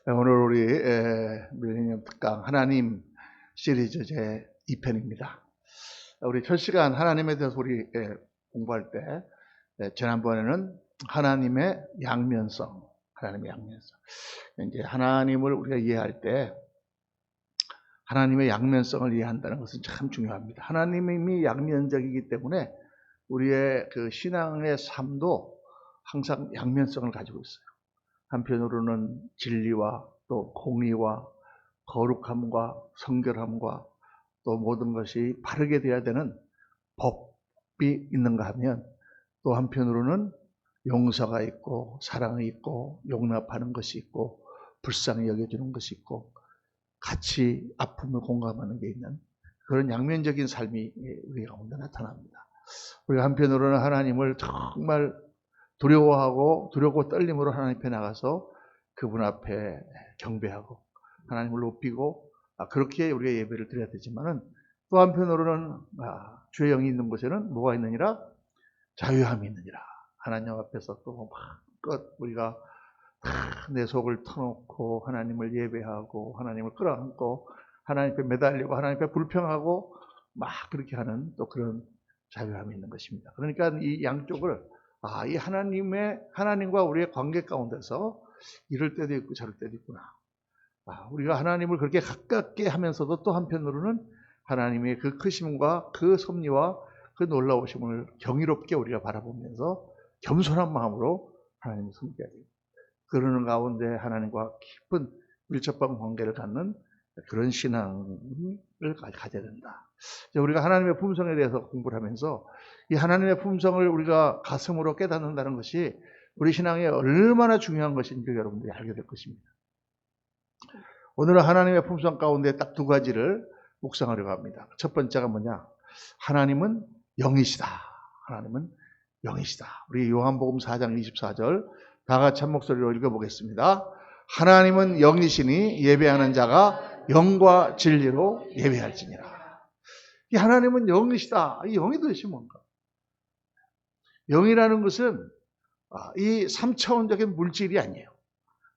오늘 우리 밀레니엄 특강 하나님 시리즈 제 2편입니다. 우리 첫 시간 하나님에 대해서 우리 공부할 때 지난번에는 하나님의 양면성, 이제 하나님을 우리가 이해할 때 하나님의 양면성을 이해한다는 것은 참 중요합니다. 하나님이 양면적이기 때문에 우리의 그 신앙의 삶도 항상 양면성을 가지고 있어요. 한편으로는 진리와 또 공의와 거룩함과 성결함과 또 모든 것이 바르게 되어야 되는 법이 있는가 하면, 또 한편으로는 용서가 있고 사랑이 있고 용납하는 것이 있고 불쌍히 여겨주는 것이 있고 같이 아픔을 공감하는 게 있는 그런 양면적인 삶이 우리 가운데 나타납니다. 우리가 한편으로는 하나님을 정말 두려워하고 떨림으로 하나님 앞에 나가서 그분 앞에 경배하고 하나님을 높이고 그렇게 우리가 예배를 드려야 되지만은, 또 한편으로는 주의 영이 있는 곳에는 뭐가 있느니라? 자유함이 있느니라. 하나님 앞에서 또 마음껏 우리가 내 속을 터놓고 하나님을 예배하고 하나님을 끌어안고 하나님 앞에 매달리고 하나님 앞에 불평하고 막 그렇게 하는 또 그런 자유함이 있는 것입니다. 그러니까 이 양쪽을 이 하나님과 우리의 관계 가운데서 이럴 때도 있고 저럴 때도 있구나. 우리가 하나님을 그렇게 가깝게 하면서도 또 한편으로는 하나님의 그 크심과 그 섭리와 그 놀라우심을 경이롭게 우리가 바라보면서 겸손한 마음으로 하나님을 섬겨야 돼요. 그러는 가운데 하나님과 깊은 밀접한 관계를 갖는 그런 신앙을 가져야 된다. 우리가 하나님의 품성에 대해서 공부를 하면서 이 하나님의 품성을 우리가 가슴으로 깨닫는다는 것이 우리 신앙에 얼마나 중요한 것인지 여러분들이 알게 될 것입니다. 오늘은 하나님의 품성 가운데 딱 두 가지를 묵상하려고 합니다. 첫 번째가 뭐냐? 하나님은 영이시다. 하나님은 영이시다. 우리 요한복음 4장 24절 다 같이 한 목소리로 읽어보겠습니다. 하나님은 영이시니 예배하는 자가 영과 진리로 예배할지니라. 이 하나님은 영이시다. 이 영이 도대체 뭔가? 영이라는 것은 이 3차원적인 물질이 아니에요.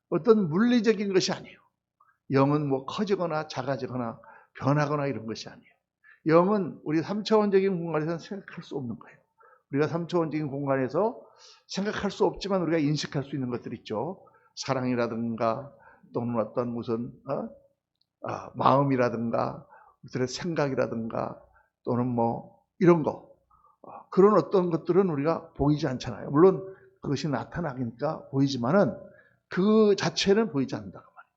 어떤 물리적인 것이 아니에요. 영은 뭐 커지거나 작아지거나 변하거나 이런 것이 아니에요. 영은 우리 3차원적인 공간에서는 생각할 수 없는 거예요. 우리가 3차원적인 공간에서 생각할 수 없지만 우리가 인식할 수 있는 것들 있죠. 사랑이라든가 또는 어떤 무슨 마음이라든가 우리의 생각이라든가 또는 뭐 이런 거, 그런 어떤 것들은 우리가 보이지 않잖아요. 물론 그것이 나타나니까 보이지만은 그 자체는 보이지 않는다고 말이에요.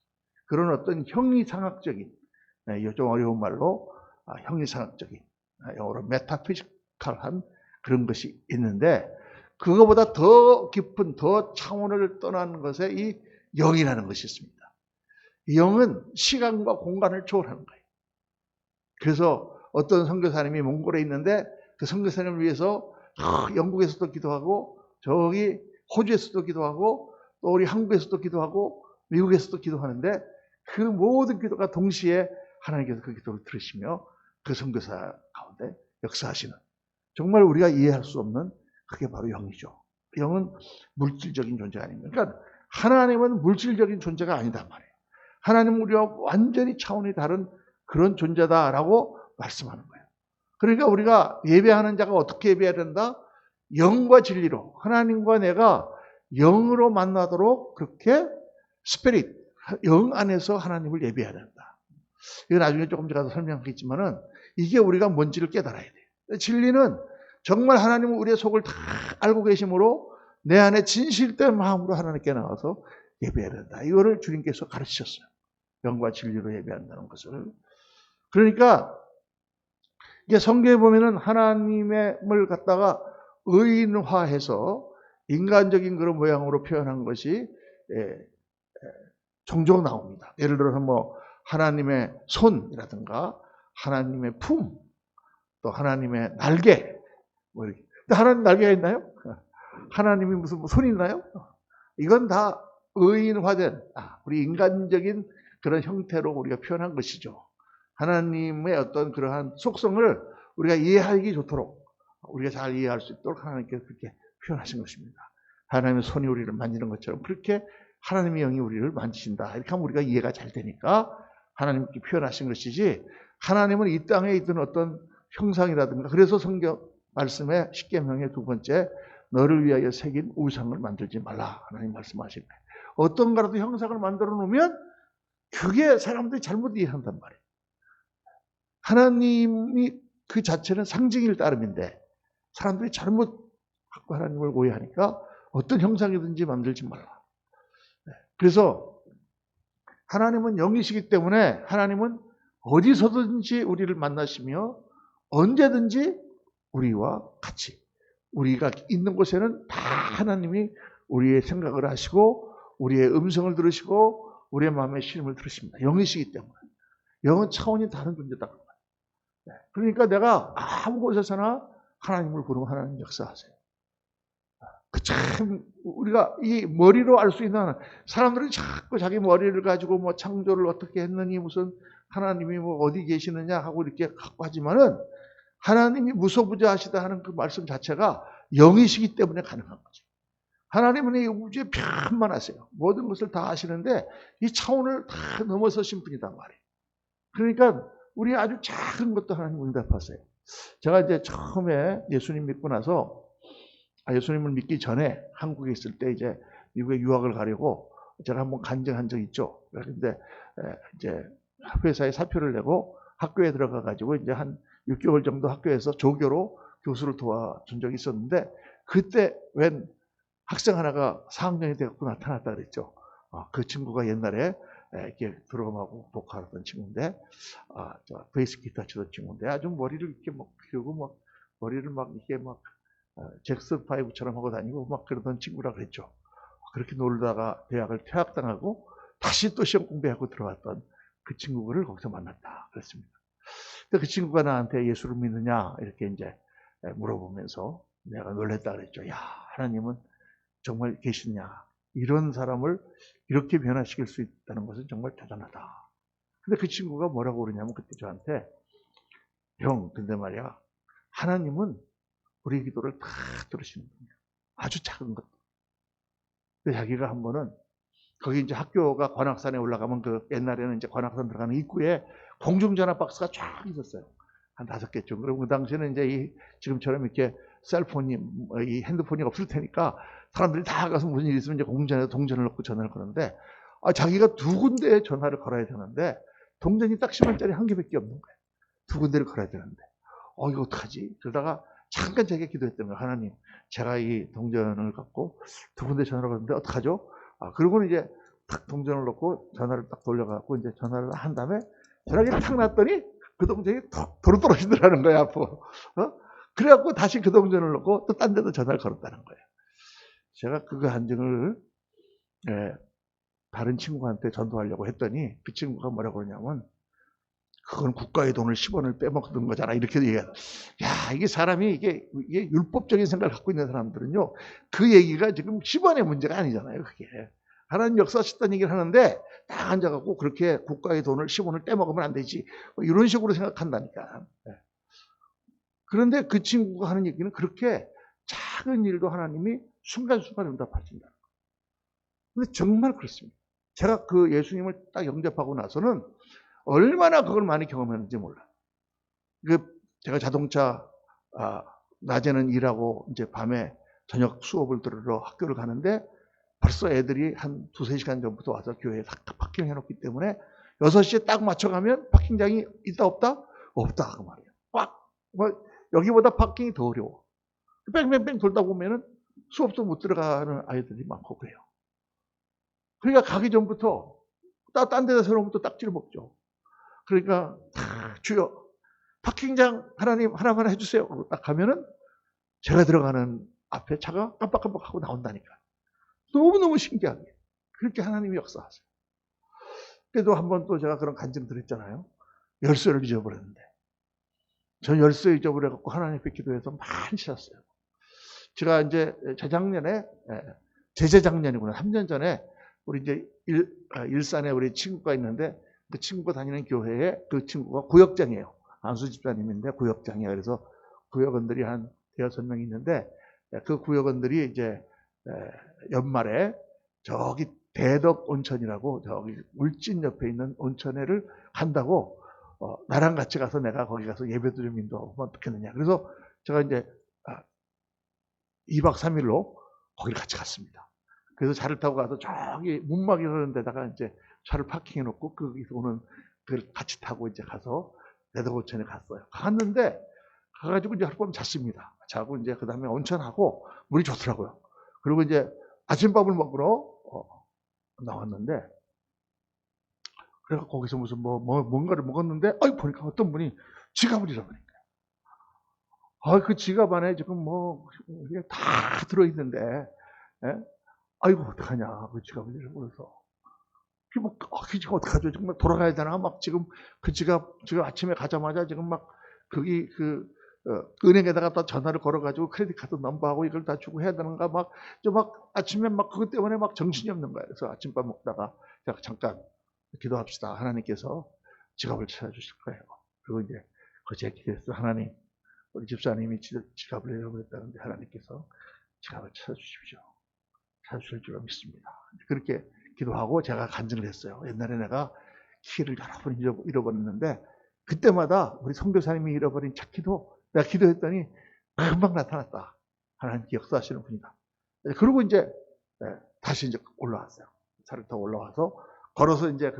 그런 어떤 형이상학적인, 좀 어려운 말로 형이상학적인, 영어로 메타피지컬한 그런 것이 있는데, 그거보다 더 깊은 더 차원을 떠나는 것에 이 영이라는 것이 있습니다. 이 영은 시간과 공간을 초월하는 거예요. 그래서 어떤 선교사님이 몽골에 있는데 그 선교사님을 위해서 영국에서도 기도하고 저기 호주에서도 기도하고 또 우리 한국에서도 기도하고 미국에서도 기도하는데 그 모든 기도가 동시에 하나님께서 그 기도를 들으시며 그 선교사 가운데 역사하시는, 정말 우리가 이해할 수 없는 그게 바로 영이죠. 영은 물질적인 존재가 아닙니다. 그러니까 하나님은 물질적인 존재가 아니다 말이에요. 하나님은 우리와 완전히 차원이 다른 그런 존재다라고 말씀하는 거예요. 그러니까 우리가 예배하는 자가 어떻게 예배해야 된다? 영과 진리로, 하나님과 내가 영으로 만나도록 그렇게 스피릿, 영 안에서 하나님을 예배해야 된다. 이거 나중에 조금 더 가서 설명하겠지만은 이게 우리가 뭔지를 깨달아야 돼요. 진리는 정말 하나님은 우리의 속을 다 알고 계심으로 내 안에 진실된 마음으로 하나님께 나와서 예배해야 된다. 이거를 주님께서 가르치셨어요. 영과 진리로 예배한다는 것을. 그러니까 이게 성경에 보면은 하나님을 갖다가 의인화해서 인간적인 그런 모양으로 표현한 것이 종종 나옵니다. 예를 들어서 뭐 하나님의 손이라든가 하나님의 품, 또 하나님의 날개, 뭐 이렇게. 근데 하나님 날개가 있나요? 하나님이 무슨 손이 있나요? 이건 다 의인화된 우리 인간적인 그런 형태로 우리가 표현한 것이죠. 하나님의 어떤 그러한 속성을 우리가 이해하기 좋도록, 우리가 잘 이해할 수 있도록 하나님께서 그렇게 표현하신 것입니다. 하나님의 손이 우리를 만지는 것처럼 그렇게 하나님의 영이 우리를 만지신다. 이렇게 하면 우리가 이해가 잘 되니까 하나님께 표현하신 것이지, 하나님은 이 땅에 있던 어떤 형상이라든가, 그래서 성경 말씀에 십계명의 두 번째, 너를 위하여 새긴 우상을 만들지 말라, 하나님 말씀하신 거예요. 어떤 거라도 형상을 만들어 놓으면 그게 사람들이 잘못 이해한단 말이에요. 하나님이 그 자체는 상징일 따름인데 사람들이 잘못 갖고 하나님을 오해하니까 어떤 형상이든지 만들지 말라. 그래서 하나님은 영이시기 때문에 하나님은 어디서든지 우리를 만나시며 언제든지 우리와 같이, 우리가 있는 곳에는 다 하나님이 우리의 생각을 하시고 우리의 음성을 들으시고 우리의 마음의 시름을 들으십니다. 영이시기 때문에. 영은 차원이 다른 존재다. 그러니까 내가 아무 곳에서나 하나님을 부르면 하나님 역사하세요. 참 우리가 이 머리로 알 수 있는, 사람들이 자꾸 자기 머리를 가지고 뭐 창조를 어떻게 했느니 무슨 하나님이 뭐 어디 계시느냐 하고 이렇게 갖고 하지만은, 하나님이 무소부재하시다 하는 그 말씀 자체가 영이시기 때문에 가능한 거죠. 하나님은 이 우주에 편만하세요. 모든 것을 다 아시는데 이 차원을 다 넘어서신 분이단 말이에요. 그러니까 우리 아주 작은 것도 하나님 응답하세요. 제가 이제 처음에 예수님 믿고 나서, 예수님을 믿기 전에 한국에 있을 때 이제 미국에 유학을 가려고 제가 한번 간증한 적 있죠. 그런데 이제 회사에 사표를 내고 학교에 들어가 가지고 이제 한 6개월 정도 학교에서 조교로 교수를 도와준 적이 있었는데, 그때 웬 학생 하나가 4학년이 되었고 나타났다 그랬죠. 그 친구가 옛날에 이렇게 드럼하고 보컬하던 친구인데, 베이스 기타 치던 친구인데, 아주 머리를 이렇게 막 피우고 막 머리를 막 이렇게 막 잭슨 5처럼 하고 다니고 막 그러던 친구라 그랬죠. 그렇게 놀다가 대학을 퇴학당하고 다시 또 시험 공부하고 들어왔던 그 친구를 거기서 만났다 그랬습니다. 그 친구가 나한테 예수를 믿느냐 이렇게 이제 물어보면서 내가 놀랬다 그랬죠. 야, 하나님은 정말 계시냐. 이런 사람을 이렇게 변화시킬 수 있다는 것은 정말 대단하다. 근데 그 친구가 뭐라고 그러냐면 그때 저한테, 형, 근데 말이야, 하나님은 우리 기도를 다 들으시는 분이야. 아주 작은 것. 근데 자기가 한 번은 거기 이제 학교가 관악산에 올라가면 그 옛날에는 이제 관악산 들어가는 입구에 공중전화 박스가 쫙 있었어요. 한 5개쯤. 그리고 그 당시에는 이제 이 지금처럼 이렇게 셀폰이, 이 핸드폰이 없을 테니까 사람들이 다 가서 무슨 일이 있으면 이제 공중전화에 동전을 넣고 전화를 거는데, 자기가 2군데에 전화를 걸어야 되는데 동전이 딱 10원짜리 1개밖에 없는 거예요. 2군데를 걸어야 되는데. 이거 어떡하지? 그러다가 잠깐 자기가 기도했던 거예요. 하나님, 제가 이 동전을 갖고 2군데 전화를 걸었는데 어떡하죠? 그러고는 이제 탁 동전을 넣고 전화를 딱 돌려갖고 이제 전화를 한 다음에 전화기를 탁 놨더니 그 동전이 도로 떨어지더라는 거야, 앞으로. 그래갖고 다시 그 동전을 넣고 또 딴 데도 전화를 걸었다는 거예요. 제가 그 간증을 다른 친구한테 전도하려고 했더니 그 친구가 뭐라고 그러냐면, 그건 국가의 돈을 10원을 빼먹는 거잖아. 이렇게 얘기해요. 야, 이게 사람이 이게 율법적인 생각을 갖고 있는 사람들은요, 그 얘기가 지금 10원의 문제가 아니잖아요, 그게. 하나님 역사하셨다는 얘기를 하는데, 딱 앉아갖고 그렇게 국가의 돈을 10원을 떼먹으면 안 되지. 이런 식으로 생각한다니까. 그런데 그 친구가 하는 얘기는 그렇게 작은 일도 하나님이 순간순간 응답하신다. 근데 정말 그렇습니다. 제가 그 예수님을 딱 영접하고 나서는 얼마나 그걸 많이 경험했는지 몰라. 제가 자동차, 낮에는 일하고 이제 밤에 저녁 수업을 들으러 학교를 가는데, 벌써 애들이 한 2-3시간 전부터 와서 교회에 다 파킹 해놓기 때문에 6시에 딱 맞춰가면 파킹장이 있다 없다? 없다 그 말이에요. 여기보다 파킹이 더 어려워. 뺑뺑뺑 돌다 보면은 수업도 못 들어가는 아이들이 많고 그래요. 그러니까 가기 전부터 딴 데다 세우면 또 딱지를 먹죠. 그러니까 주여 파킹장 하나님 하나만 해주세요. 딱 가면은 제가 들어가는 앞에 차가 깜빡깜빡하고 나온다니까. 너무너무 신기하게 그렇게 하나님이 역사하세요. 그래도 한번 또 제가 그런 간증 드렸잖아요. 열쇠를 잊어버렸는데, 전 열쇠 잊어버려갖고 하나님 앞에 기도해서 많이 찾았어요. 제가 이제 재작년이구나, 3년 전에 우리 이제 일산에 우리 친구가 있는데, 그 친구가 다니는 교회에 그 친구가 구역장이에요. 안수 집사님인데 구역장이에요. 그래서 구역원들이 한 6명 있는데, 그 구역원들이 이제 연말에 저기 대덕 온천이라고 저기 울진 옆에 있는 온천에를 간다고 나랑 같이 가서 내가 거기 가서 예배도 좀 인도하고 어떻겠느냐. 그래서 제가 이제 2박 3일로 거기를 같이 갔습니다. 그래서 차를 타고 가서 저기 문막이라는 데다가 이제 차를 파킹해 놓고 거기서 오는 그걸 같이 타고 이제 가서 대덕 온천에 갔어요. 갔는데 가가지고 이제 하룻밤 잤습니다. 자고 이제 그 다음에 온천하고 물이 좋더라고요. 그리고 이제 아침밥을 먹으러 나왔는데, 그래서 거기서 무슨 뭔가를 먹었는데, 보니까 어떤 분이 지갑을 잃어버린 거예요. 그 지갑 안에 지금 이게 다 들어있는데, 예? 아이고, 어떡하냐. 그 지갑을 잃어버려서. 그 지갑 어떡하죠? 정말 돌아가야 되나? 막 지금 그 지금 아침에 가자마자 지금 막 거기 은행에다가 또 전화를 걸어가지고 크레딧 카드 넘버하고 이걸 다 주고 해야 되는가 막 아침에 막 그것 때문에 막 정신이 없는 거예요. 그래서 아침밥 먹다가 제가 잠깐 기도합시다. 하나님께서 지갑을 찾아주실 거예요. 그리고 이제 제 기도했어. 하나님, 우리 집사님이 지갑을 잃어버렸다는데 하나님께서 지갑을 찾아주십시오. 찾아주실 줄 믿습니다. 그렇게 기도하고 제가 간증을 했어요. 옛날에 내가 키를 여러 번 잃어버렸는데 그때마다 우리 선교사님이 잃어버린 차키도 내가 기도했더니 금방 나타났다. 하나님 역사하시는 분이다. 그리고 이제 다시 이제 올라왔어요. 차를 타고 올라와서 걸어서 이제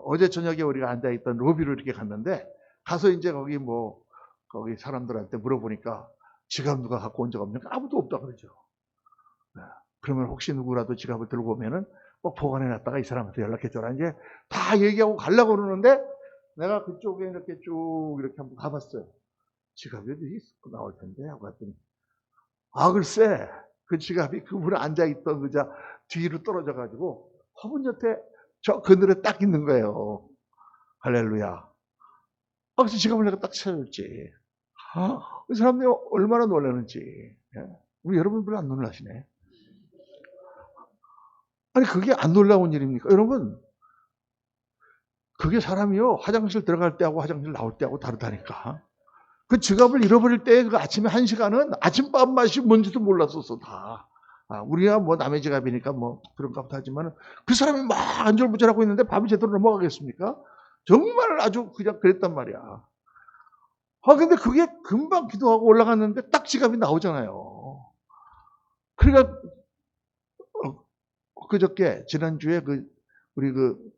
어제 저녁에 우리가 앉아있던 로비로 이렇게 갔는데 가서 이제 거기 사람들한테 물어보니까 지갑 누가 갖고 온 적 없는가? 아무도 없다 그러죠. 그러면 혹시 누구라도 지갑을 들고 오면은 꼭 보관해놨다가 이 사람한테 연락해줘라. 이제 다 얘기하고 가려고 그러는데 내가 그쪽에 이렇게 쭉 이렇게 한번 가봤어요. 지갑이 어디 있고 나올 텐데 하고 갔더니 글쎄 그 지갑이 그분이 앉아있던 의자 뒤로 떨어져가지고 화분 옆에 저 그늘에 딱 있는 거예요. 할렐루야. 그래서 지갑을 내가 딱 찾아줬지. 그 사람들이 얼마나 놀라는지. 우리 여러분들은 안 놀라시네. 아니 그게 안 놀라운 일입니까? 여러분 그게 사람이요 화장실 들어갈 때하고 화장실 나올 때하고 다르다니까. 그 지갑을 잃어버릴 때 그 아침에 1시간은 아침밥 맛이 뭔지도 몰랐었어 다. 우리가 남의 지갑이니까 그런가 보다 하지만 그 사람이 막 안절부절하고 있는데 밥이 제대로 넘어가겠습니까? 정말 아주 그냥 그랬단 말이야. 근데 그게 금방 기도하고 올라갔는데 딱 지갑이 나오잖아요. 그러니까 그저께 지난주에 우리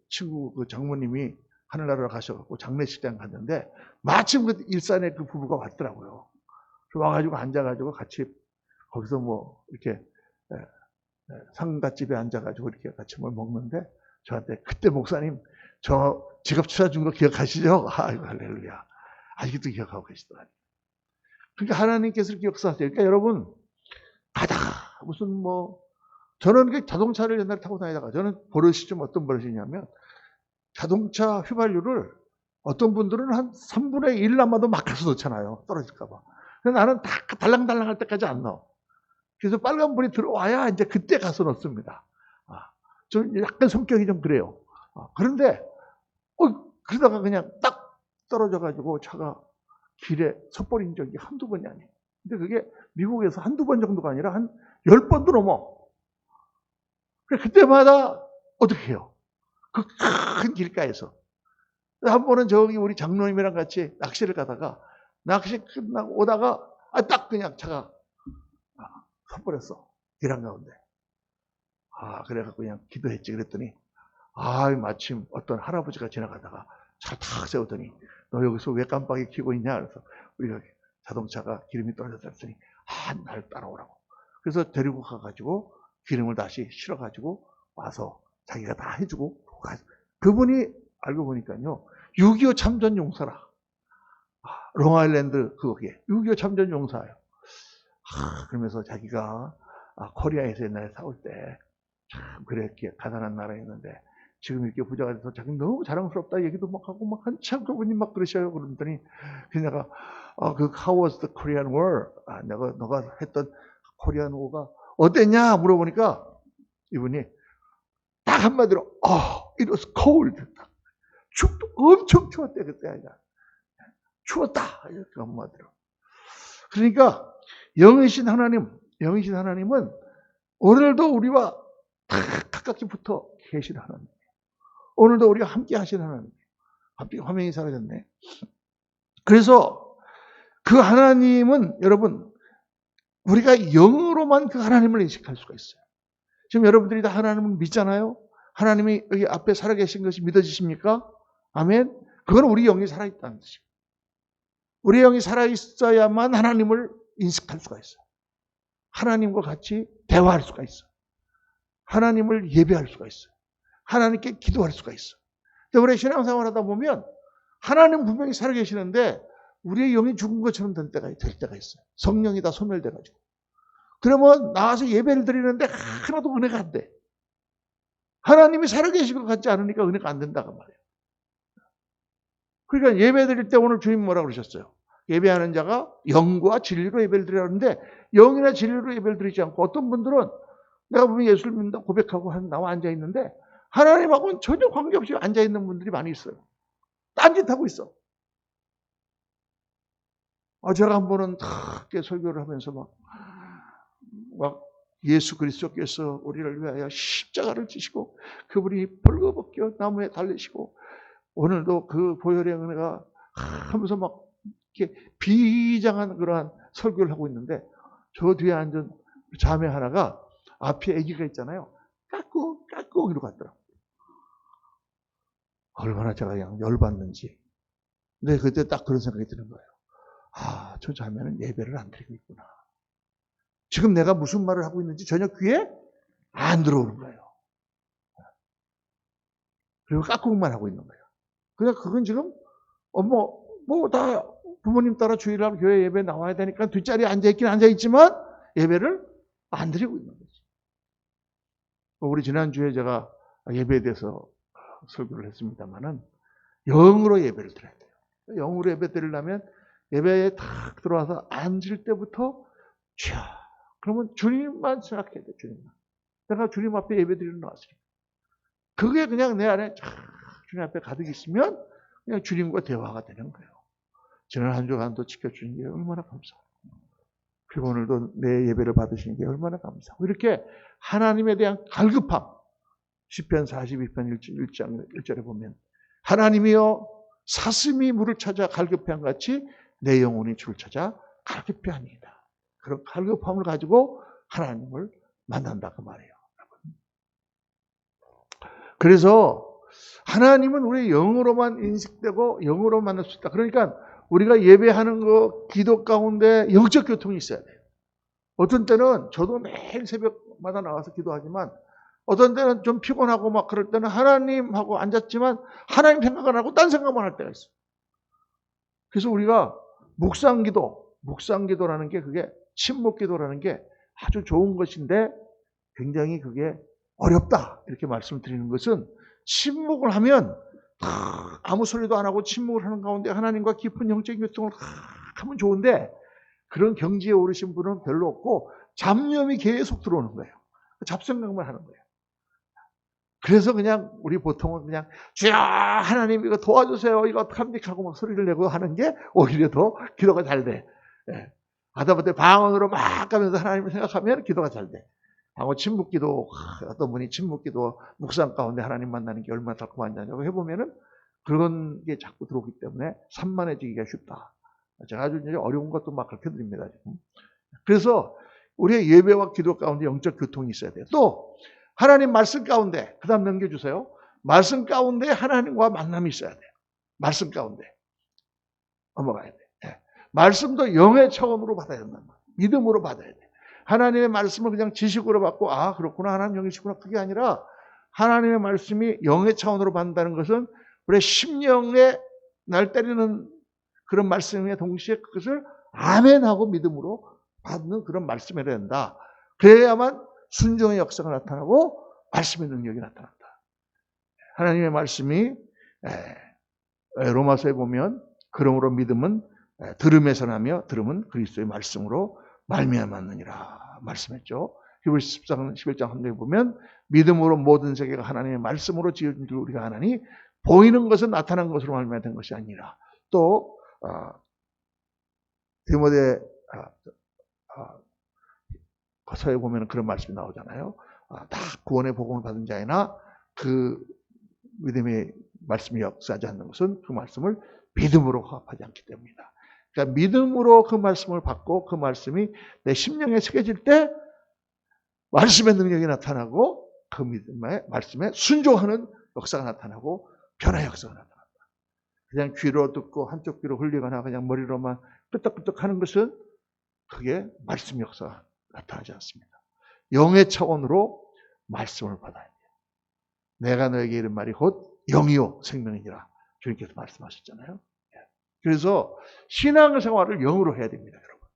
친구 장모님이 하늘나라로 가셔갖고 장례식장 갔는데 마침 그 일산에 그 부부가 왔더라고요. 와가지고 앉아가지고 같이 거기서 이렇게 상가집에 앉아가지고 이렇게 같이 뭘 먹는데 저한테 그때 목사님 저 지갑 찾아준 거 기억하시죠? 아이고 할렐루야. 아직도 기억하고 계시더라고요. 그러니까 하나님께서 이렇게 역사하세요. 그러니까 여러분 가다가 무슨 저는 자동차를 옛날에 타고 다니다가 저는 버릇이 좀 어떤 버릇이냐면 자동차 휘발유를 어떤 분들은 한 3분의 1 남아도 막 가서 넣잖아요. 떨어질까봐. 근데 나는 다 달랑달랑 할 때까지 안 넣어. 그래서 빨간불이 들어와야 이제 그때 가서 넣습니다. 좀 약간 성격이 좀 그래요. 그런데 그러다가 그냥 딱 떨어져가지고 차가 길에 섣버린 적이 한두 번이 아니에요. 근데 그게 미국에서 한두 번 정도가 아니라 한 10번도 넘어. 그때마다 어떻게 해요? 그 큰 길가에서. 한 번은 저기 우리 장로님이랑 같이 낚시를 가다가 낚시 끝나고 오다가 딱 그냥 차가 섰버렸어. 길 한가운데. 그래갖고 그냥 기도했지. 그랬더니 마침 어떤 할아버지가 지나가다가 차를 탁 세우더니 너 여기서 왜 깜빡이 켜고 있냐? 그래서 우리가 자동차가 기름이 떨어졌다 했더니 날 따라오라고. 그래서 데리고 가가지고 기름을 다시 실어가지고 와서 자기가 다 해주고 그분이 알고 보니까요 6.25 참전 용사라. 롱아일랜드 그거에 6.25 참전 용사예요. 그러면서 자기가 코리아에서 옛날에 싸울 때 참 그렇게 가난한 나라였는데 지금 이렇게 부자가 돼서 자기 너무 자랑스럽다 얘기도 막 하고 막 한참 그분이 막 그러셔요. 그러더니 내가 How was the Korean War? 너가 했던 코리안 워가 어땠냐 물어보니까 이분이 딱 한마디로 it was cold. 엄청 추웠대 그때 아니라 추웠다 이렇게 한마디로. 그러니까 영이신 하나님은 오늘도 우리와 다 가깝게 붙어 계신 하나님. 오늘도 우리가 함께 하신 하나님. 갑자기 화면이 사라졌네. 그래서 그 하나님은 여러분 우리가 영으로만 그 하나님을 인식할 수가 있어요. 지금 여러분들이 다 하나님을 믿잖아요. 하나님이 여기 앞에 살아계신 것이 믿어지십니까? 아멘. 그건 우리 영이 살아있다는 뜻이에요. 우리 영이 살아있어야만 하나님을 인식할 수가 있어요. 하나님과 같이 대화할 수가 있어요. 하나님을 예배할 수가 있어요. 하나님께 기도할 수가 있어요. 근데 우리 신앙생활 하다 보면 하나님 분명히 살아계시는데 우리의 영이 죽은 것처럼 될 때가 있어요. 성령이 다 소멸돼가지고. 그러면 나와서 예배를 드리는데 하나도 은혜가 안 돼. 하나님이 살아계신 것 같지 않으니까 은혜가 안 된다고 말이에요. 그러니까 예배 드릴 때 오늘 주님 뭐라고 그러셨어요? 예배하는 자가 영과 진리로 예배를 드리라는데 영이나 진리로 예배를 드리지 않고 어떤 분들은 내가 보면 예수를 믿는다 고백하고 나와 앉아있는데 하나님하고는 전혀 관계없이 앉아있는 분들이 많이 있어요. 딴짓하고 있어. 제가 한 번은 크게 설교를 하면서 막 예수 그리스도께서 우리를 위하여 십자가를 지시고 그분이 벌거벗겨 나무에 달리시고 오늘도 그 보혈의 은혜가 하면서 막 이렇게 비장한 그러한 설교를 하고 있는데 저 뒤에 앉은 자매 하나가 앞에 아기가 있잖아요. 까꿍 이러고 갔더라고요. 얼마나 제가 그냥 열받는지. 근데 그때 딱 그런 생각이 드는 거예요. 저 자매는 예배를 안 드리고 있구나. 지금 내가 무슨 말을 하고 있는지 전혀 귀에 안 들어오는 거예요. 그리고 까꿍만 하고 있는 거예요. 그냥 그건 지금 다 부모님 따라 주일날 교회 예배 나와야 되니까 뒷자리에 앉아있긴 앉아있지만 예배를 안 드리고 있는 거죠. 우리 지난주에 제가 예배에 대해서 설교를 했습니다만은 영으로 예배를 드려야 돼요. 영으로 예배 드리려면 예배에 탁 들어와서 앉을 때부터 그러면 주님만 생각해야 돼. 주님만. 내가 주님 앞에 예배 드리러 나왔으니까. 그게 그냥 내 안에 주님 앞에 가득 있으면 그냥 주님과 대화가 되는 거예요. 지난 한 주간도 지켜주신 게 얼마나 감사하고 그리고 오늘도 내 예배를 받으신 게 얼마나 감사하고 이렇게 하나님에 대한 갈급함 시편 42편 1장 1절에 보면 하나님이여 사슴이 물을 찾아 갈급해한 같이 내 영혼이 주를 찾아 갈급해하니이다. 그런 갈급함을 가지고 하나님을 만난다 그 말이에요. 그래서 하나님은 우리 영으로만 인식되고 영으로 만날 수 있다. 그러니까 우리가 예배하는 거 기도 가운데 영적 교통이 있어야 돼요. 어떤 때는 저도 매일 새벽마다 나와서 기도하지만 어떤 때는 좀 피곤하고 막 그럴 때는 하나님하고 앉았지만 하나님 생각 안 하고 딴 생각만 할 때가 있어요. 그래서 우리가 묵상기도라는 게 그게 침묵기도라는 게 아주 좋은 것인데 굉장히 그게 어렵다 이렇게 말씀드리는 것은 침묵을 하면 아무 소리도 안 하고 침묵을 하는 가운데 하나님과 깊은 영적인 교통을 하면 좋은데 그런 경지에 오르신 분은 별로 없고 잡념이 계속 들어오는 거예요. 잡생각만 하는 거예요. 그래서 그냥 우리 보통은 그냥 주여 하나님 이거 도와주세요 이거 어떡합니까 하고 막 소리를 내고 하는 게 오히려 더 기도가 잘 돼. 하다못해 방언으로 막 가면서 하나님을 생각하면 기도가 잘 돼. 침묵기도 어떤 분이 침묵기도 묵상 가운데 하나님 만나는 게 얼마나 달콤한지냐고 해보면은 그런 게 자꾸 들어오기 때문에 산만해지기가 쉽다. 제가 아주 어려운 것도 막 가르쳐 드립니다 지금. 그래서 우리의 예배와 기도 가운데 영적 교통이 있어야 돼요. 또 하나님 말씀 가운데 그 다음 넘겨주세요. 말씀 가운데 하나님과 만남이 있어야 돼요. 말씀 가운데 넘어가야 돼요. 말씀도 영의 차원으로 받아야 된단 말이에요. 믿음으로 받아야 돼요. 하나님의 말씀을 그냥 지식으로 받고 그렇구나 하나님 영이시구나 그게 아니라 하나님의 말씀이 영의 차원으로 받는다는 것은 우리의 심령에 날 때리는 그런 말씀에 동시에 그것을 아멘하고 믿음으로 받는 그런 말씀이 되어야 된다. 그래야만 순종의 역사가 나타나고 말씀의 능력이 나타난다. 하나님의 말씀이 로마서에 보면 그러므로 믿음은 들음에서 나며 들음은 그리스도의 말씀으로 말미암았느니라 말씀했죠. 히브리서 11장 3절에 보면 믿음으로 모든 세계가 하나님의 말씀으로 지어진 줄 우리가 아나니 보이는 것은 나타난 것으로 말미암은 것이 아니라 또 디모데 서에 보면 그런 말씀이 나오잖아요. 다 구원의 복음을 받은 자이나 그 믿음의 말씀이 역사하지 않는 것은 그 말씀을 믿음으로 화합하지 않기 때문이다. 그러니까 믿음으로 그 말씀을 받고 그 말씀이 내 심령에 새겨질 때 말씀의 능력이 나타나고 그 믿음의 말씀에 순종하는 역사가 나타나고 변화의 역사가 나타난다. 그냥 귀로 듣고 한쪽 귀로 흘리거나 그냥 머리로만 끄떡끄떡 하는 것은 그게 말씀 역사가 나타나지 않습니다. 영의 차원으로 말씀을 받아야 돼요. 내가 너에게 이른 말이 곧 영이요 생명이니라 주님께서 말씀하셨잖아요. 그래서 신앙생활을 영으로 해야 됩니다, 여러분.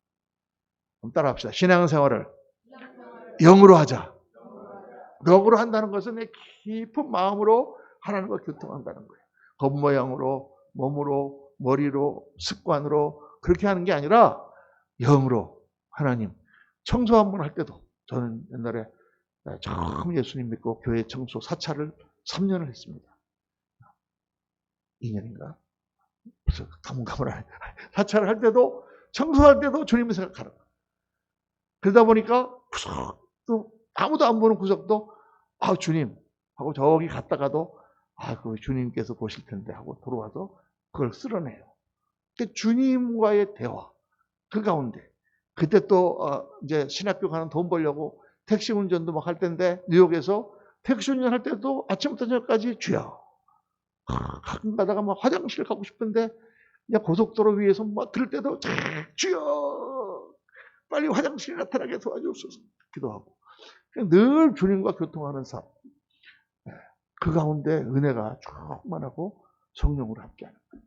그럼 따라합시다. 신앙생활을 영으로 하자. 영으로 한다는 것은 내 깊은 마음으로 하나님과 교통한다는 거예요. 겉모양으로, 몸으로, 머리로, 습관으로 그렇게 하는 게 아니라 영으로 하나님. 청소 한 번 할 때도 저는 옛날에 처음 예수님 믿고 교회 청소 사찰을 3년을 했습니다. 2년인가? 그래서 가문가문하네. 사찰을 할 때도 청소할 때도 주님을 생각하는 거예요. 그러다 보니까 구석도 아무도 안 보는 구석도 주님 하고 저기 갔다가도 그 주님께서 보실 텐데 하고 돌아와서 그걸 쓸어내요. 그러니까 주님과의 대화 그 가운데 그때 또 이제 신학교 가는 돈 벌려고 택시 운전도 막 할 때인데 뉴욕에서 택시 운전할 때도 아침부터 저녁까지 주여 가끔 가다가 막 화장실 가고 싶은데 그냥 고속도로 위에서 막 그럴 때도 주여 빨리 화장실에 나타나게 도와주옵소서 기도하고 늘 주님과 교통하는 삶. 그 가운데 은혜가 충만하고 성령으로 함께하는 거예요.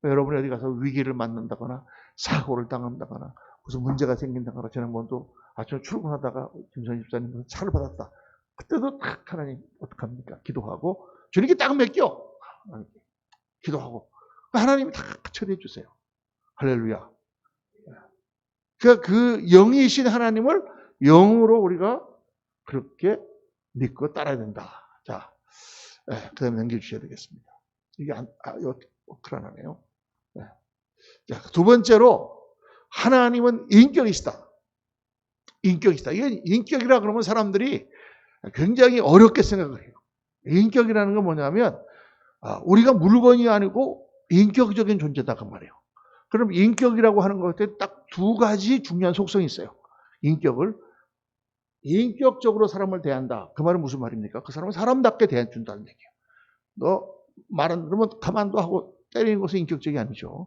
여러분이 어디 가서 위기를 만난다거나 사고를 당한다거나 무슨 문제가 생긴다거나 지난번도 아침에 출근하다가 김선희 집사님 차를 받았다. 그때도 딱 하나님 어떡합니까? 기도하고 주님께 딱 맡겨. 기도하고 하나님이 다 처리해 주세요. 할렐루야. 그러니까 그 영이신 하나님을 영으로 우리가 그렇게 믿고 따라야 된다. 자, 그 다음에 넘겨주셔야 되겠습니다. 이게 크라나네요. 자, 두 번째로 하나님은 인격이시다. 인격이시다. 이게 인격이라 그러면 사람들이 굉장히 어렵게 생각을 해요. 인격이라는 건 뭐냐면 우리가 물건이 아니고 인격적인 존재다 그 말이에요. 그럼 인격이라고 하는 것에 딱 두 가지 중요한 속성이 있어요. 인격적으로 사람을 대한다. 그 말은 무슨 말입니까? 그 사람은 사람답게 대해준다는 얘기예요. 너 말은 그러면 가만도 하고 때리는 것은 인격적이 아니죠.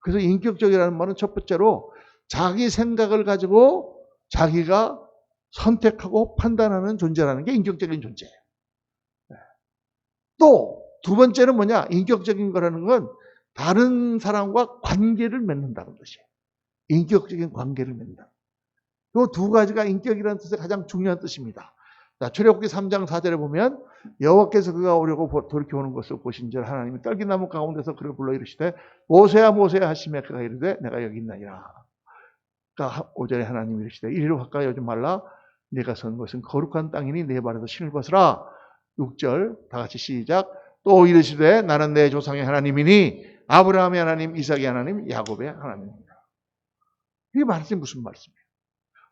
그래서 인격적이라는 말은 첫 번째로 자기 생각을 가지고 자기가 선택하고 판단하는 존재라는 게 인격적인 존재예요. 또 두 번째는 뭐냐? 인격적인 거라는 건 다른 사람과 관계를 맺는다는 것이에요. 인격적인 관계를 맺는다. 이 두 가지가 인격이라는 뜻의 가장 중요한 뜻입니다. 자, 출애굽기 3장 4절에 보면 여호와께서 그가 오려고 돌이켜오는 것을 보신즉 하나님이 떨기나무 가운데서 그를 불러 이르시되 모세야 모세야 하시매 그가 이르되 내가 여기 있나이다. 그러니까 5절에 하나님이 이르시되 이리로 가까이 오지 말라 네가 선 것은 거룩한 땅이니 네 발에서 신을 벗으라. 6절 다 같이 시작. 또 이르시되 나는 내 조상의 하나님이니 아브라함의 하나님, 이삭의 하나님, 야곱의 하나님입니다. 이게 말씀이 무슨 말씀이에요?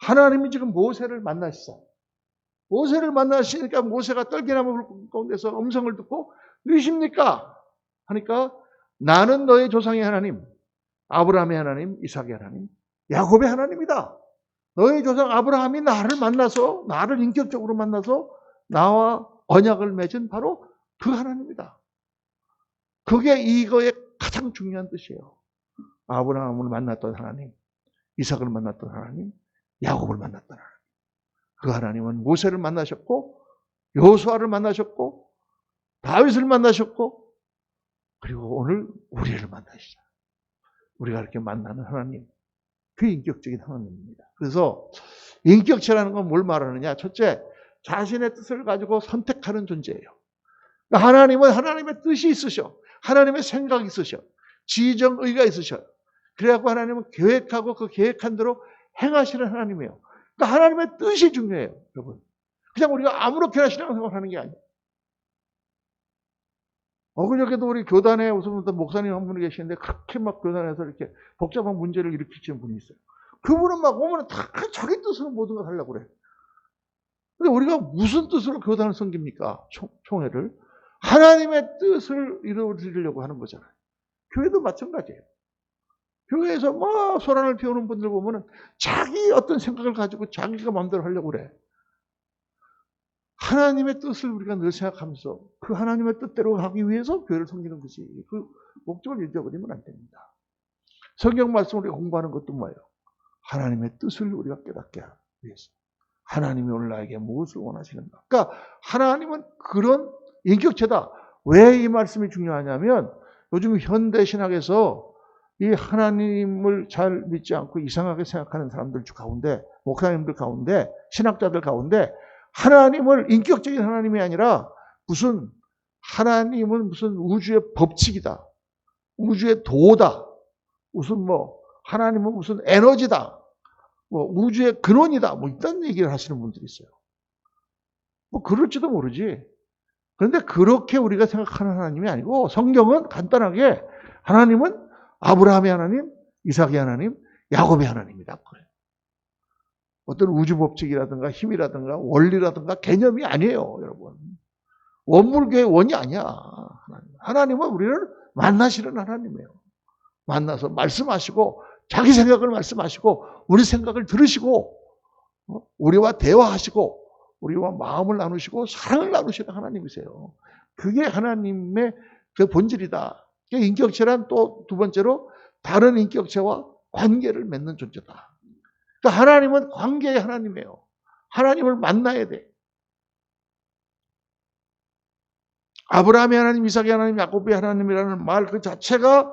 하나님이 지금 모세를 만나시죠. 모세를 만나시니까 모세가 떨기나무 가운데서 음성을 듣고 누구십니까? 하니까 나는 너의 조상의 하나님, 아브라함의 하나님, 이삭의 하나님, 야곱의 하나님이다. 너의 조상 아브라함이 나를 만나서 나를 인격적으로 만나서 나와 언약을 맺은 바로 그 하나님이다. 그게 이거의 가장 중요한 뜻이에요. 아브라함을 만났던 하나님, 이삭을 만났던 하나님, 야곱을 만났던 하나님. 그 하나님은 모세를 만나셨고 여호수아를 만나셨고 다윗을 만나셨고 그리고 오늘 우리를 만나시죠. 우리가 이렇게 만나는 하나님, 그 인격적인 하나님입니다. 그래서 인격체라는 건 뭘 말하느냐? 첫째, 자신의 뜻을 가지고 선택하는 존재예요. 그러니까 하나님은 하나님의 뜻이 있으셔. 하나님의 생각이 있으셔. 지정의가 있으셔. 그래갖고 하나님은 계획하고 그 계획한 대로 행하시는 하나님이에요. 그러니까 하나님의 뜻이 중요해요, 여러분. 그냥 우리가 아무렇게나 신앙생활 하는 게 아니에요. 그저께도 우리 교단에 무슨 목사님 한 분이 계시는데 그렇게 막 교단에서 이렇게 복잡한 문제를 일으키시는 분이 있어요. 그분은 막 오면 다 자기 뜻으로 모든 걸 하려고 그래. 근데 우리가 무슨 뜻으로 교단을 섬깁니까? 총회를. 하나님의 뜻을 이루어드리려고 하는 거잖아요. 교회도 마찬가지예요. 교회에서 막 소란을 피우는 분들 보면은 자기 어떤 생각을 가지고 자기가 마음대로 하려고 그래. 하나님의 뜻을 우리가 늘 생각하면서 그 하나님의 뜻대로 하기 위해서 교회를 섬기는 것이 그 목적을 잊어버리면 안 됩니다. 성경 말씀을 우리가 공부하는 것도 뭐예요? 하나님의 뜻을 우리가 깨닫게 하기 위해서. 하나님이 오늘 나에게 무엇을 원하시는가? 그러니까 하나님은 그런 인격체다. 왜 이 말씀이 중요하냐면 요즘 현대 신학에서 이 하나님을 잘 믿지 않고 이상하게 생각하는 사람들 가운데, 목사님들 가운데, 신학자들 가운데 하나님을 인격적인 하나님이 아니라 무슨 하나님은 무슨 우주의 법칙이다. 우주의 도다. 무슨 하나님은 무슨 에너지다. 우주의 근원이다. 이딴 얘기를 하시는 분들이 있어요. 그럴지도 모르지. 그런데 그렇게 우리가 생각하는 하나님이 아니고 성경은 간단하게 하나님은 아브라함의 하나님, 이삭의 하나님, 야곱의 하나님이다. 그래요. 어떤 우주 법칙이라든가 힘이라든가 원리라든가 개념이 아니에요, 여러분. 원불교의 원이 아니야. 하나님은 우리를 만나시는 하나님이에요. 만나서 말씀하시고 자기 생각을 말씀하시고 우리 생각을 들으시고 우리와 대화하시고 우리와 마음을 나누시고 사랑을 나누시는 하나님이세요. 그게 하나님의 그 본질이다. 인격체란 또 두 번째로 다른 인격체와 관계를 맺는 존재다. 그러니까 하나님은 관계의 하나님이에요. 하나님을 만나야 돼. 아브라함의 하나님, 이삭의 하나님, 야곱의 하나님이라는 말 그 자체가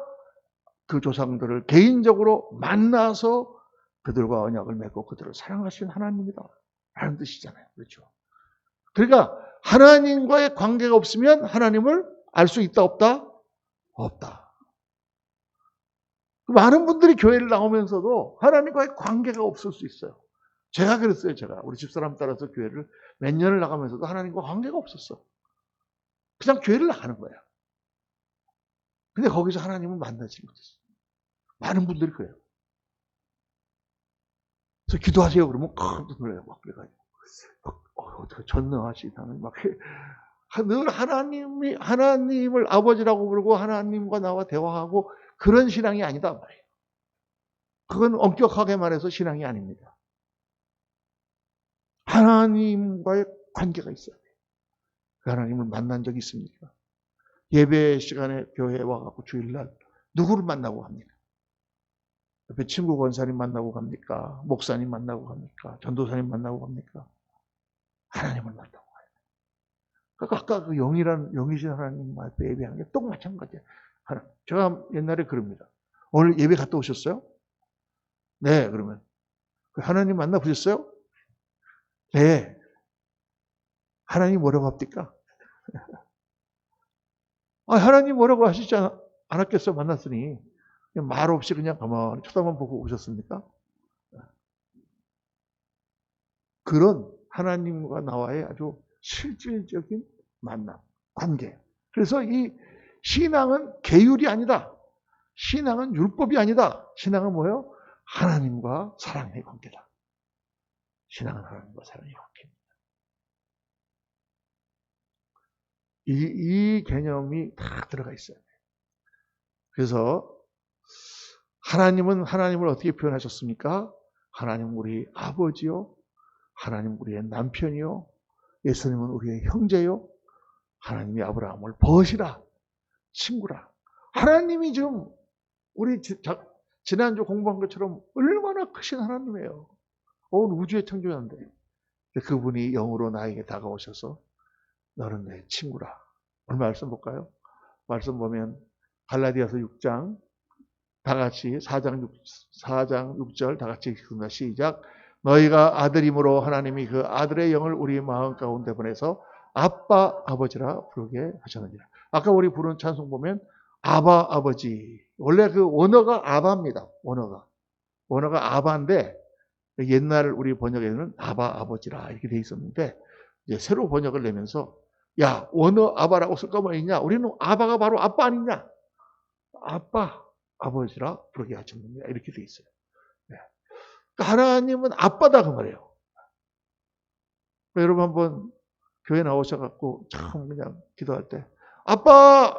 그 조상들을 개인적으로 만나서 그들과 언약을 맺고 그들을 사랑하신 하나님이다 라는 뜻이잖아요. 그렇죠? 그러니까 하나님과의 관계가 없으면 하나님을 알 수 있다 없다? 없다. 많은 분들이 교회를 나오면서도 하나님과의 관계가 없을 수 있어요. 제가 그랬어요. 우리 집사람 따라서 교회를 몇 년을 나가면서도 하나님과 관계가 없었어. 그냥 교회를 나가는 거야. 근데 거기서 하나님을 만나지 못했어. 많은 분들이 그래요. 그래서 기도하세요. 그러면 깜짝 놀라요. 막 그래가지고. 어떻게 전능하시다는 늘 하나님을 아버지라고 부르고 하나님과 나와 대화하고 그런 신앙이 아니다 말이에요. 그건 엄격하게 말해서 신앙이 아닙니다. 하나님과의 관계가 있어야 돼요. 하나님을 만난 적이 있습니까? 예배 시간에 교회에 와갖고 주일날 누구를 만나고 갑니까? 옆에 친구 권사님 만나고 갑니까? 목사님 만나고 갑니까? 전도사님 만나고 갑니까? 하나님을 만나고 가요. 그러니까 아까 그 영이신 하나님 앞에 예배하는 게 똑 마찬가지예요. 제가 옛날에 그럽니다. 오늘 예배 갔다 오셨어요? 네, 그러면. 하나님 만나보셨어요? 네. 하나님 뭐라고 합니까? 하나님 뭐라고 하시지 않았겠어, 만났으니. 말 없이 그냥 가만히 쳐다만 보고 오셨습니까? 그런 하나님과 나와의 아주 실질적인 만남, 관계. 그래서 이 신앙은 계율이 아니다. 신앙은 율법이 아니다. 신앙은 뭐예요? 하나님과 사랑의 관계다. 신앙은 하나님과 사랑의 관계입니다. 이 개념이 다 들어가 있어요. 그래서 하나님은 하나님을 어떻게 표현하셨습니까? 하나님 우리 아버지요. 하나님 우리의 남편이요. 예수님은 우리의 형제요. 하나님이 아브라함을 벗이라. 친구라. 하나님이 지금 우리 지난주 공부한 것처럼 얼마나 크신 하나님이에요. 온 우주의 창조자인데 그분이 영으로 나에게 다가오셔서 너는 내 친구라. 오늘 말씀 볼까요? 말씀 보면 갈라디아서 6장 다 같이 4장 6절 다 같이 읽습니다. 시작. 너희가 아들임으로 하나님이 그 아들의 영을 우리 마음 가운데 보내서 아빠 아버지라 부르게 하셨느니라. 아까 우리 부른 찬송 보면 아바 아버지. 원래 그 원어가 아바입니다. 원어가 아바인데 옛날 우리 번역에는 아바 아버지라 이렇게 돼 있었는데 이제 새로 번역을 내면서 야 원어 아바라고 쓸 거면 있냐? 우리는 아바가 바로 아빠 아니냐? 아빠 아버지라 부르게 하셨느니라 이렇게 돼 있어요. 네. 그러니까 하나님은 아빠다 그 말이에요. 여러분 한번 교회 나오셔갖고 참 그냥 기도할 때 아빠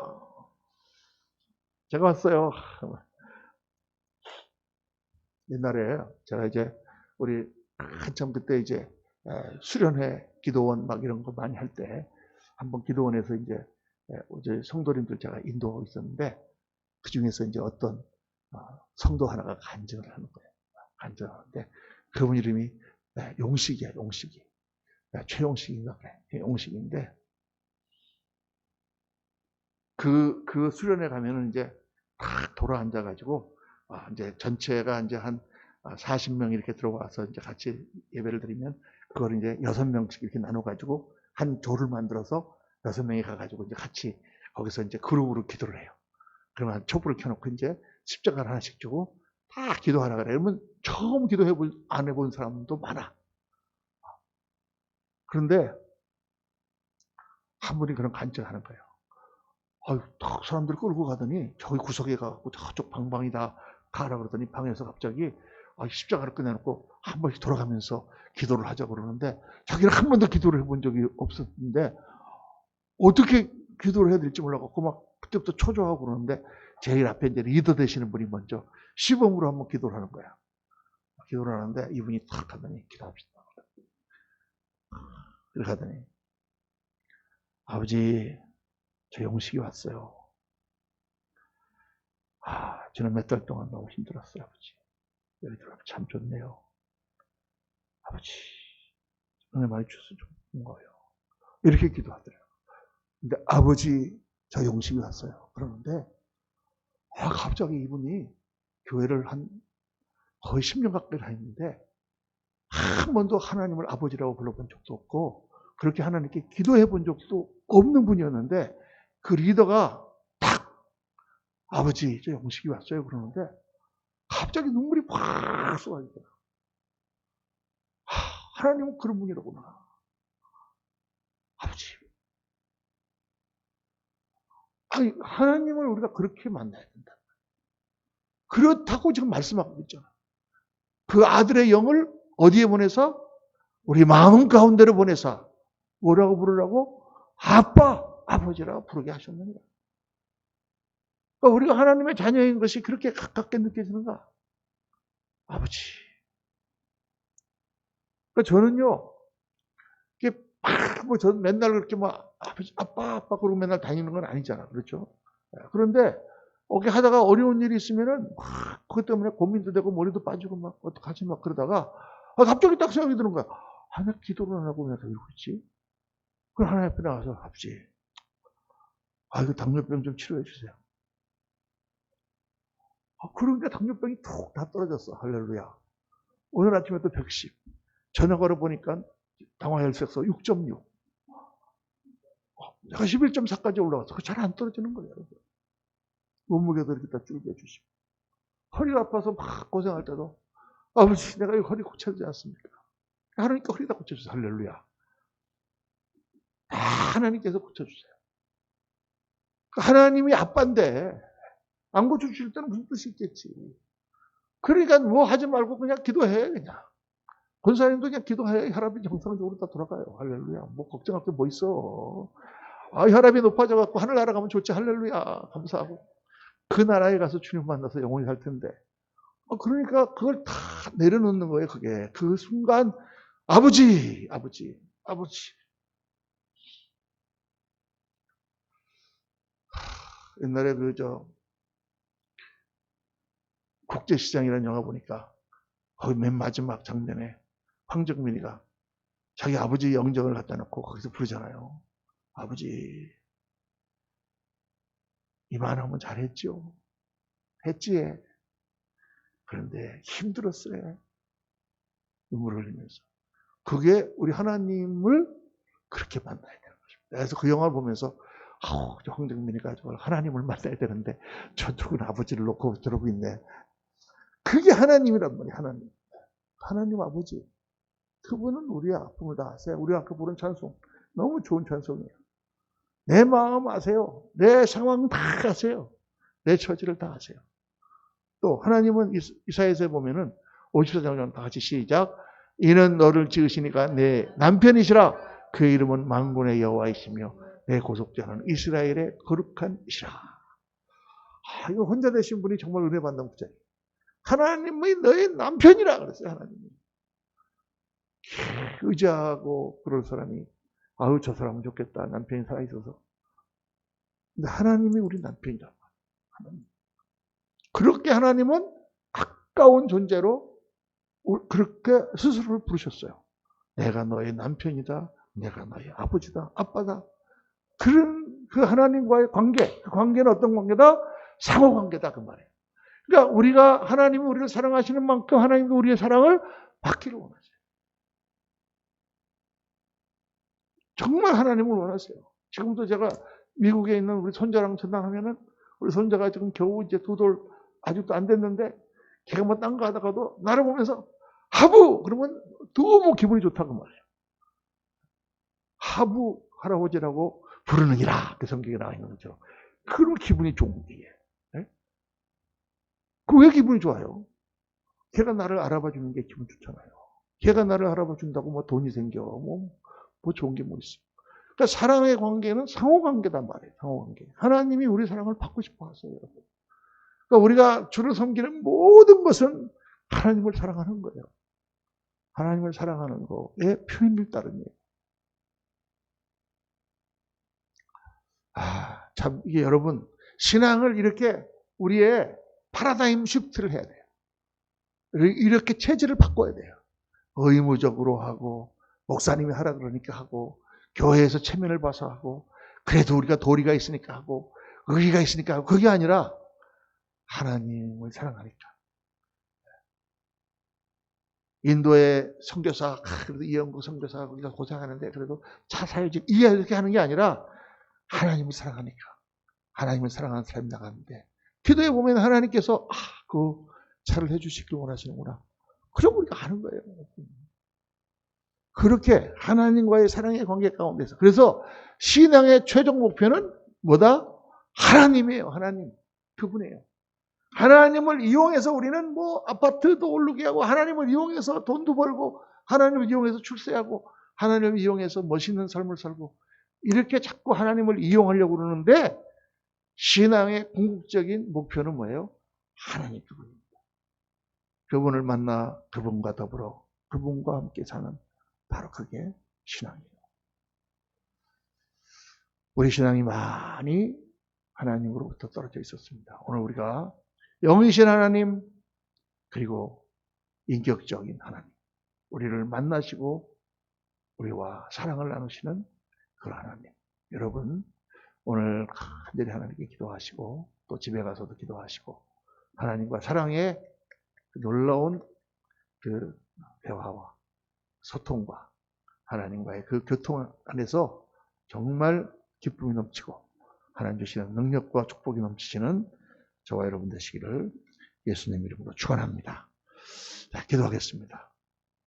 제가 왔어요. 옛날에 제가 이제 우리 한참 그때 이제 수련회 기도원 막 이런 거 많이 할 때 한번 기도원에서 이제 성도님들 제가 인도하고 있었는데 그 중에서 이제 어떤 성도 하나가 간증을 하는 거예요. 간증을 하는데 그분 이름이 용식이야, 용식이. 최용식인가 그래. 용식인데 그 수련회 가면은 이제 탁 돌아 앉아가지고 이제 전체가 이제 한 40명 이렇게 들어와서 이제 같이 예배를 드리면 그걸 이제 6명씩 이렇게 나눠가지고 한 조를 만들어서 6명이 가가지고 이제 같이 거기서 이제 그룹으로 기도를 해요. 그러면 촛불을 켜놓고 이제 십자가를 하나씩 주고 다 기도하라 그래. 그러면 처음 안 해본 사람도 많아. 그런데 한 분이 그런 간증을 하는 거예요. 딱 사람들 끌고 가더니 저기 구석에 가고 저쪽 방방이다 가라 그러더니 방에서 갑자기 십자가를 꺼내놓고 한 번씩 돌아가면서 기도를 하자고 그러는데 자기는 한 번도 기도를 해본 적이 없었는데 어떻게 기도를 해야 될지 몰라갖고 막 그때부터 초조하고 그러는데 제일 앞에 이제 리더 되시는 분이 먼저 시범으로 한번 기도를 하는 거야. 기도를 하는데 이분이 탁 하더니 기도합시다. 그렇게 하더니 아버지 저 용식이 왔어요. 저는 몇 달 동안 너무 힘들었어요, 아버지. 여기 들어가면 참 좋네요. 아버지, 은혜 많이 주셔서 좋은 거예요. 이렇게 기도하더래요. 근데 아버지, 저 용식이 왔어요. 그러는데, 갑자기 이분이 교회를 한 거의 10년 가까이 다녔는데, 한 번도 하나님을 아버지라고 불러본 적도 없고, 그렇게 하나님께 기도해 본 적도 없는 분이었는데, 그 리더가 딱, 아버지, 저 용식이 왔어요. 그러는데, 갑자기 눈물이 팍 쏟아지더라. 하나님은 그런 분이라구나. 아버지. 하나님을 우리가 그렇게 만나야 된다. 그렇다고 지금 말씀하고 있잖아. 그 아들의 영을 어디에 보내서? 우리 마음 가운데로 보내서 뭐라고 부르라고? 아빠, 아버지라고 부르게 하셨느니라. 그러니까 우리가 하나님의 자녀인 것이 그렇게 가깝게 느껴지는가? 아버지. 그러니까 저는요, 이게 저는 맨날 그렇게 아버지, 아빠 그러고 맨날 다니는 건 아니잖아. 그렇죠? 그런데, 하다가 어려운 일이 있으면은, 그것 때문에 고민도 되고, 머리도 빠지고, 어떡하지, 그러다가, 갑자기 딱 생각이 드는 거야. 나 기도를 안 하고 왜 이러고 있지? 그럼 하나님 앞에 나가서, 아버지, 이거 당뇨병 좀 치료해 주세요. 그러니까 당뇨병이 툭 다 떨어졌어. 할렐루야. 오늘 아침에 또 110. 저녁으로 보니까 당화혈색소 6.6. 내가 11.4까지 올라갔어. 잘 안 떨어지는 거예요. 몸무게도 이렇게 다 줄게 해주시고. 허리가 아파서 막 고생할 때도 아버지 내가 이 허리 고쳐야 되지 않습니까? 하나님께 허리 다 고쳐주세요. 할렐루야. 다 하나님께서 고쳐주세요. 하나님이 아빠인데 안 고쳐주실 때는 무슨 뜻이 있겠지. 그러니까 뭐 하지 말고 그냥 기도해. 그냥. 권사님도 그냥 기도해. 혈압이 정상적으로 다 돌아가요. 할렐루야. 뭐 걱정할 게 뭐 있어. 혈압이 높아져갖고 하늘 날아가면 좋지. 할렐루야. 감사하고. 그 나라에 가서 주님 만나서 영원히 살 텐데. 그러니까 그걸 다 내려놓는 거예요. 그게. 그 순간 아버지. 옛날에 국제시장이라는 영화 보니까 거기 맨 마지막 장면에 황정민이가 자기 아버지 영정을 갖다 놓고 거기서 부르잖아요. 아버지, 이만하면 잘했죠. 했지. 그런데 힘들었어요. 눈물을 흘리면서. 그게 우리 하나님을 그렇게 만나야 되는 것입니다. 그래서 그 영화를 보면서 황정민이가 정말 하나님을 만나야 되는데 저쪽은 아버지를 놓고 저러고 있네. 그게 하나님이란 말이에요. 하나님 아버지. 그분은 우리의 아픔을 다 아세요. 우리가 아까 부른 찬송. 너무 좋은 찬송이에요. 내 마음 아세요. 내 상황 다 아세요. 내 처지를 다 아세요. 또 하나님은 이사야서에 보면은 54장 다 같이 시작. 이는 너를 지으시니까 내 남편이시라. 그 이름은 만군의 여호와이시며 내 고속자는 이스라엘의 거룩한 이시라. 이거 혼자 되신 분이 정말 은혜 받는 구절이에요. 하나님이 너의 남편이라 그랬어요. 하나님이. 의지하고 그럴 사람이 아유 저 사람은 좋겠다. 남편이 살아있어서. 근데 하나님이 우리 남편이란 말이에요. 그렇게 하나님은 가까운 존재로 그렇게 스스로를 부르셨어요. 내가 너의 남편이다. 내가 너의 아버지다. 아빠다. 그런 그 하나님과의 관계. 그 관계는 어떤 관계다? 상호관계다. 그 말이에요. 그러니까 우리가 하나님이 우리를 사랑하시는 만큼 하나님도 우리의 사랑을 받기를 원하세요. 정말 하나님을 원하세요. 지금도 제가 미국에 있는 우리 손자랑 전화하면은 우리 손자가 지금 겨우 이제 2돌 아직도 안 됐는데 걔가 뭐 딴 거 하다가도 나를 보면서 하부! 그러면 너무 기분이 좋다고 말해요. 하부 할아버지라고 부르느니라. 그 성경에 나와 있는 거죠. 그런 기분이 좋은 게. 네? 그 왜 기분이 좋아요? 걔가 나를 알아봐 주는 게 기분 좋잖아요. 걔가 나를 알아봐 준다고 뭐 돈이 생겨. 뭐 좋은 게 뭐 있어. 그러니까 사랑의 관계는 상호관계단 말이에요. 상호관계. 하나님이 우리 사랑을 받고 싶어 하세요. 여러분. 그러니까 우리가 주를 섬기는 모든 것은 하나님을 사랑하는 거예요. 하나님을 사랑하는 거에 표현을 따릅니다. 참 이게 여러분 신앙을 이렇게 우리의 파라다임 시프트를 해야 돼요. 이렇게 체질을 바꿔야 돼요. 의무적으로 하고 목사님이 하라 그러니까 하고 교회에서 체면을 봐서 하고 그래도 우리가 도리가 있으니까 하고 의의가 있으니까 하고 그게 아니라 하나님을 사랑하니까. 인도의 선교사 그래도 이영국 선교사가 거기서 고생하는데 그래도 차 사야지 이렇게 하는 게 아니라 하나님을 사랑하니까. 하나님을 사랑하는 사람이 나가는데 기도해 보면 하나님께서 그 차를 해주시길 원하시는구나. 그럼 우리가 하는 거예요. 그렇게 하나님과의 사랑의 관계 가운데서. 그래서 신앙의 최종 목표는 뭐다? 하나님이에요. 하나님. 그분이에요. 하나님을 이용해서 우리는 뭐 아파트도 오르게 하고 하나님을 이용해서 돈도 벌고 하나님을 이용해서 출세하고 하나님을 이용해서 멋있는 삶을 살고 이렇게 자꾸 하나님을 이용하려고 그러는데 신앙의 궁극적인 목표는 뭐예요? 하나님 그분입니다. 그분을 만나 그분과 더불어 그분과 함께 사는 바로 그게 신앙이에요. 우리 신앙이 많이 하나님으로부터 떨어져 있었습니다. 오늘 우리가 영이신 하나님 그리고 인격적인 하나님 우리를 만나시고 우리와 사랑을 나누시는 그 하나님. 여러분 오늘 간절히 하나님께 기도하시고 또 집에 가서도 기도하시고 하나님과 사랑의 놀라운 그 대화와 소통과 하나님과의 그 교통 안에서 정말 기쁨이 넘치고 하나님 주시는 능력과 축복이 넘치시는 저와 여러분 되시기를 예수님 이름으로 축원합니다. 자, 기도하겠습니다.